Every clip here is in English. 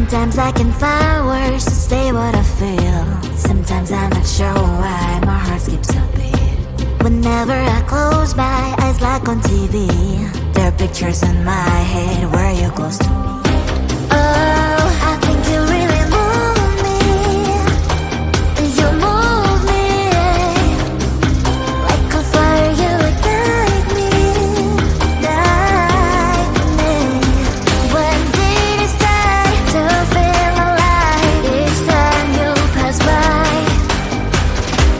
Sometimes I can find words to say what I feel. Sometimes I'm not sure why my heart skips a beat. Whenever I close my eyes like on TV, there are pictures in my head where you're close to me. Oh, I think you really move me. You move me like a fire, you ignite me, ignite me. When did it start to feel alive? Each time you pass by,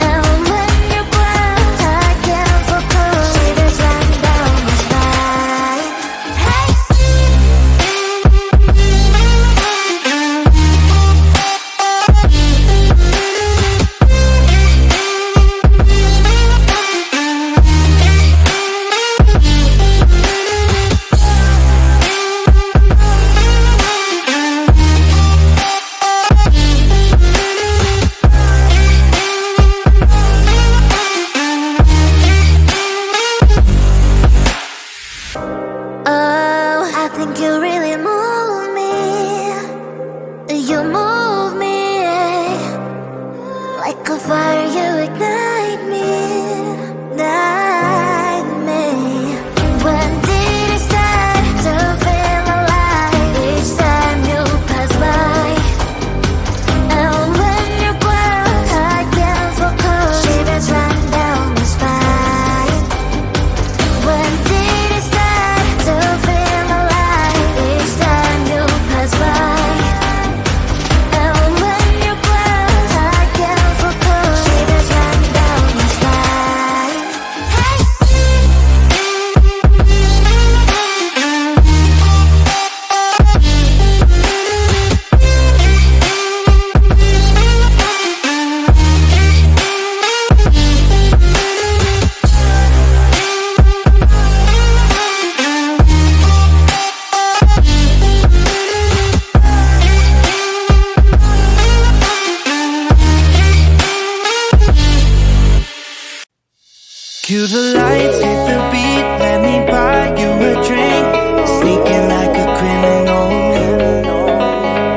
and when you cry, I can't focus. Shivers run down my spine. Hey. Oh, I think you really move me. You move me like a fire, you ignite me, ignite me. When did it start to feel alive? Each time you pass by, and when you cry, I can't focus. Shivers run down my spine. When did it start to feel alive? Each time you pass by, and when you cry, I can't focus. Shivers run down my spine. Hey. Cue the lights, hit the beat, let me buy you a drink. Sneaking like a criminal.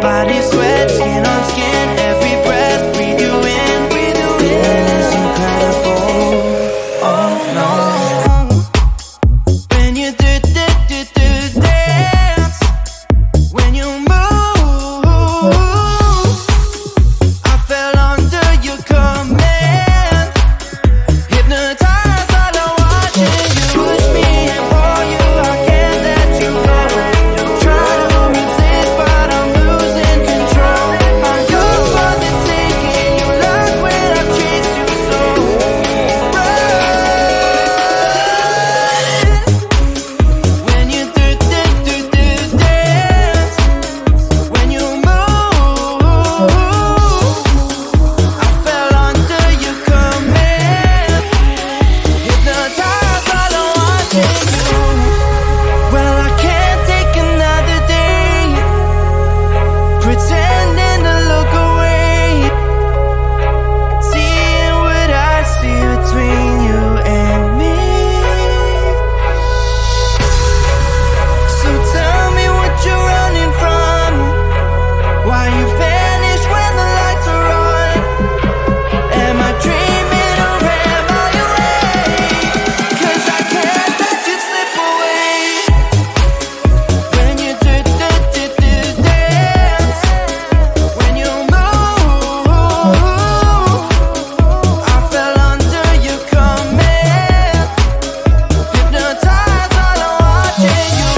Body sweat, skin on skin, every breath, breathe you in. Feeling is incredible. Oh no. When you dance, when you move, I fell under your command. Hypnotized by the watching you push me and for you, I can't let you go. Try to resist, but I'm losing control. I'm yours for the taking. You love when I chase you so. When you dance, when you move, I fell under your command. Hypnotized by the watching you. Well, I can't take another day pretending to look away, seeing what I see between you and me. So tell me what you're running from, why you vanish when the lights are on. Am I dreaming or am I awake? 'Cause I can't let you slip away. When you dance, when you move, I fell under your command. Hypnotized while I'm watching you.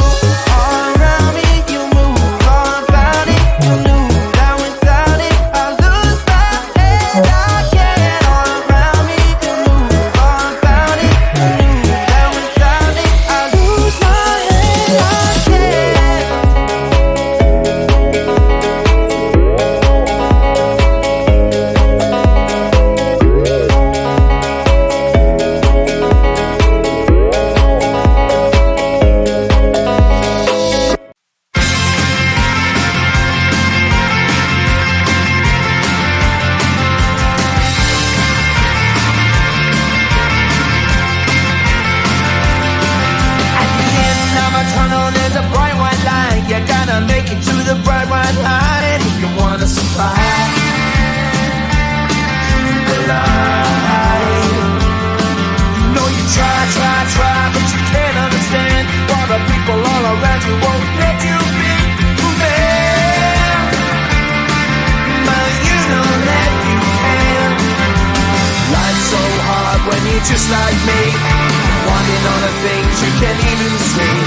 All around me, you move all about it. You knew that without it, I lose my head. I can't. All around me, you move all about it. You knew that without it, I lose my head. I can't. At the end of a tunnel, there's a bright white line. You gotta make it to the bright white line. wanna survive. Well, you know you try, but you can't understand why the people all around you won't let you be man. But you know that you can. Life's so hard when you're just like me, wanting all the things you can't even see.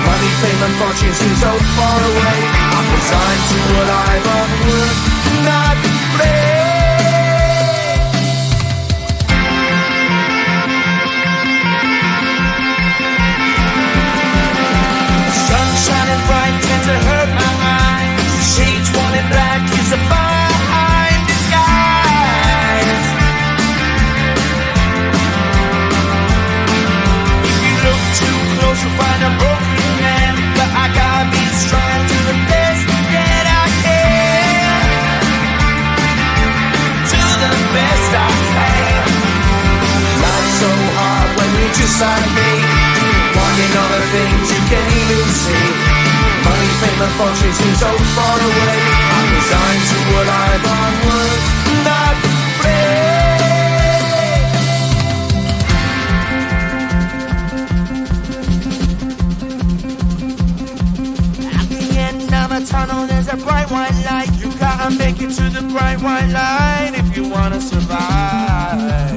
Money, fame, and fortune seem so far away. I'm resigned to what I've unworked, not play. Sun shining bright tends to hurt my eyes. Shades worn in black is a fine disguise. If you look too close, you'll find a broken man. But I gotta be strong to the best that I can. To the best I can. Life's so hard when you're just like me, wanting all the things you can't even see. Money, fame, and fortune seem so far away. I'm resigned to what I've unworked, not play. At the end of a tunnel there's a bright white light. You gotta make it to the bright white light if you wanna survive.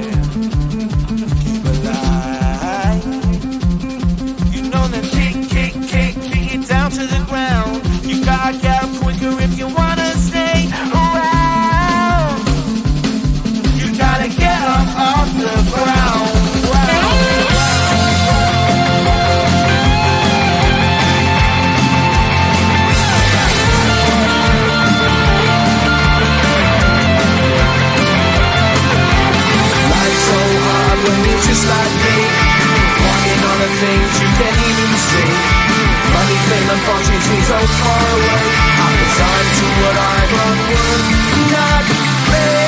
Keep alive. You know that kick it down to the ground. You gotta get up quicker if you wanna stay around. You gotta get up off the ground. Life's so hard when you're just like me, wanting all the things you can't even see. Money, fame, and fortune seem so far away. I'm resigned to what I've unworked, not play.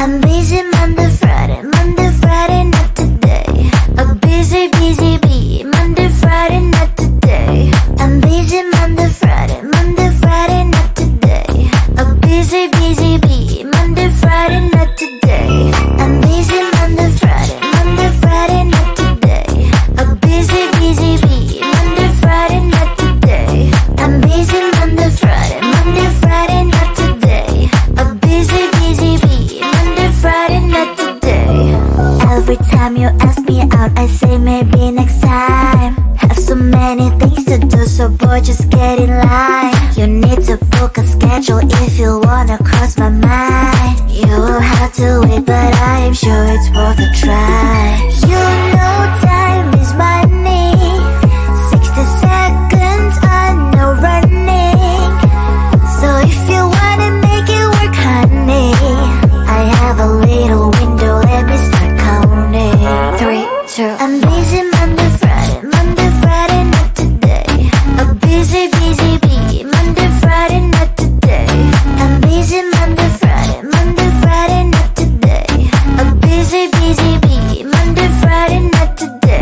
I'm busy Monday, Friday, not today. A busy bee, Monday, Friday, not today. I'm busy Monday, Friday, not today. A busy bee, Monday, Friday, not today. I'm busy Monday, Friday, not today. A busy bee, Monday, Friday, not today. I'm busy Monday, Friday, not today. A busy bee, Monday, Friday, not today. Every time you ask me out, I say maybe next time. Have so many things to do, so boy, just get in line. You need to book a schedule if you wanna cross my mind. You will have to wait, but I am sure it's worth a try. You know time is money. 60 seconds on no running. So if you wanna make it work, honey, I have a little window, let me start counting. 3, 2, I'm busy Monday, Friday, not today. A busy bee, Monday, Friday, not today. I'm busy Monday, Friday, not today. A busy bee, Monday, Friday, not today.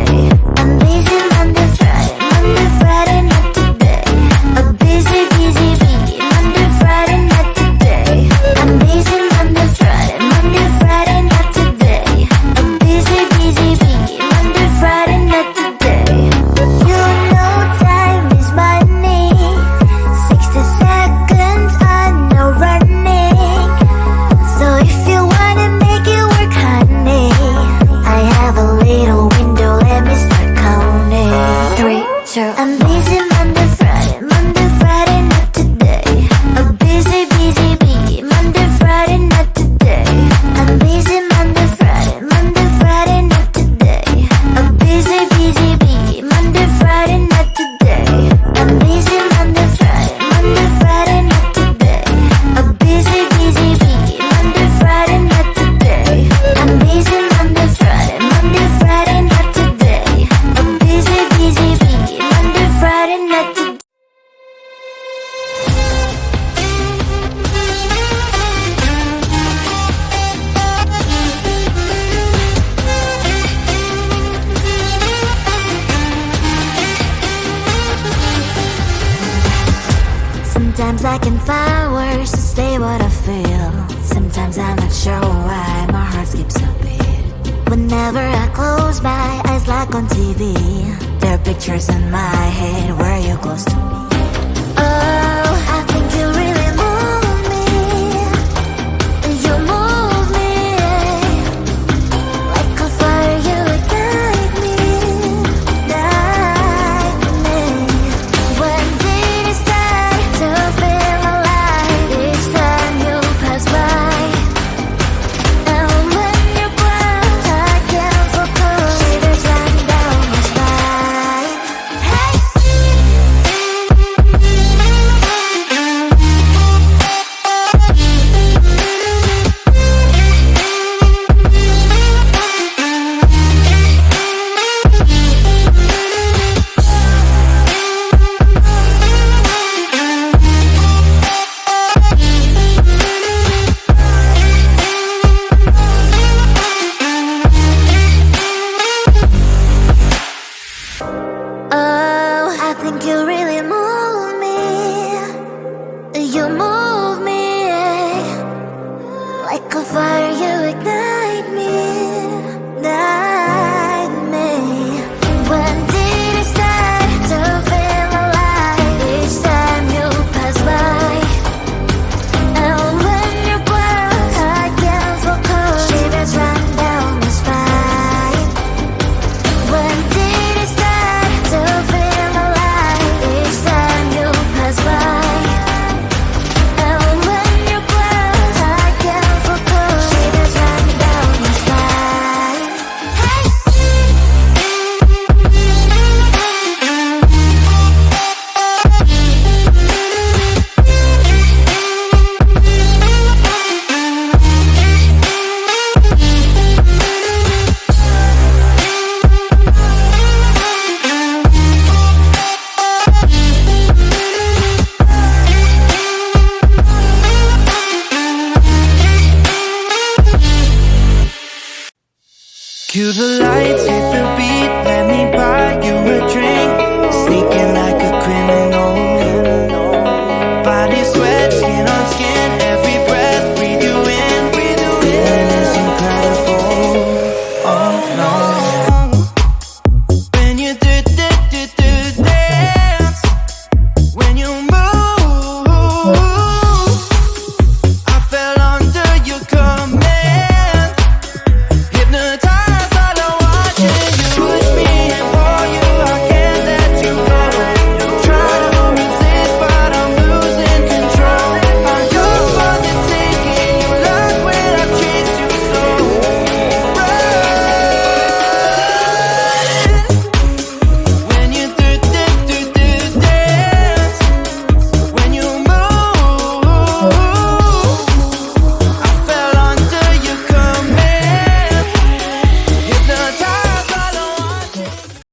I can find words to say what I feel. Sometimes I'm not sure why my heart skips a beat. Whenever I close my eyes like on TV, there are pictures in my head where you're close to me. Oh, I think you really move me. You move me like a fire, you ignite me, ignite me. When did it start to feel alive? Each time you pass by, and when you cry, I can't focus. Shivers run down my spine. Hey. Oh, I think you really move me. You move me like a fire, you ignite me, ignite me. When did it start to feel alive? Each time you pass by, and when you close, I can't focus. Shivers run down my spine. When did it start to feel alive? Each time you pass by, and when you close, I can't focus. Shivers run down my spine. Hey. Cue the lights